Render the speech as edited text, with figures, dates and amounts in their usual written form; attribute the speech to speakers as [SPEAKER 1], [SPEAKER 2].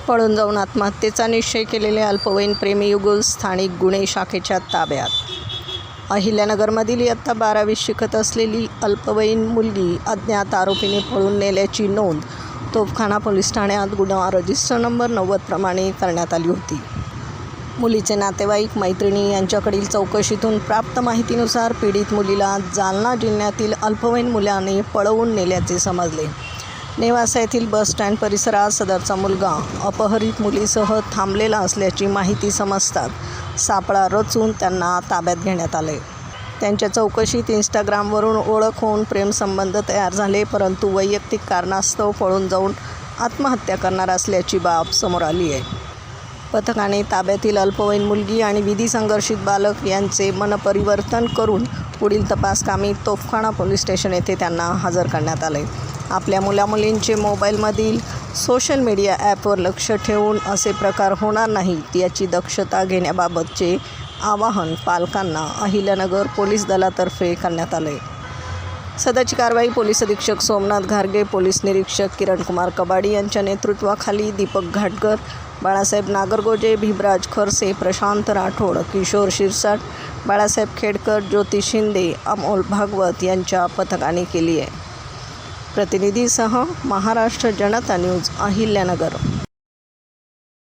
[SPEAKER 1] पळून जाऊन आत्महत्येचा निश्चय केलेले अल्पवयीन प्रेमी युगुल स्थानिक गुन्हे शाखेच्या ताब्यात. अहिल्यानगरमधील इयत्ता 12वीत शिकत असलेली अल्पवयीन मुलगी अज्ञात आरोपीने पळून नेल्याची नोंद तोफखाना पोलीस ठाण्यात गुन्हा रजिस्टर नंबर 90 प्रमाणे करण्यात आली होती. मुलीचे नातेवाईक मैत्रिणी यांच्याकडील चौकशीतून प्राप्त माहितीनुसार पीडित मुलीला जालना जिल्ह्यातील अल्पवयीन मुलाने पळवून नेल्याचे समजले. नेवासा येथील बस स्टँड परिसरात सदरचा मुलगा अपहरित मुलीसह थांबलेला असल्याची माहिती समजतात सापळा रचून त्यांना ताब्यात घेण्यात आले. त्यांच्या चौकशीत इंस्टाग्रामवरून ओळख होऊन प्रेमसंबंध तयार झाले, परंतु वैयक्तिक कारणास्तव पळून जाऊन आत्महत्या करणार असल्याची बाब समोर आली आहे. पथकाने ताब्यातील अल्पवयीन मुलगी आणि विधी संघर्षित बालक यांचे मनपरिवर्तन करून पुढील तपासकामी तोफखाना पोलीस स्टेशन येथे त्यांना हजर करण्यात आले. आपल्या मुलामुलींचे मोबाईलमधील सोशल मीडिया ॲपवर लक्ष ठेवून असे प्रकार होणार नाहीत याची दक्षता घेण्याबाबतचे आवाहन पालकांना अहिल्यानगर पोलीस दलातर्फे करण्यात आले. सदरची कारवाई पोलीस अधीक्षक सोमनाथ घारगे, पोलीस निरीक्षक किरणकुमार कबाडी यांच्या नेतृत्वाखाली दीपक घाटकर, बाळासाहेब नागरगोजे, भिमराज खरसे, प्रशांत राठोड, किशोर शिरसाट, बाळासाहेब खेडकर, ज्योती शिंदे, अमोल भागवत यांच्या पथकाने केली आहे. प्रतिनिधीसह महाराष्ट्र जनता न्यूज, अहिल्यानगर.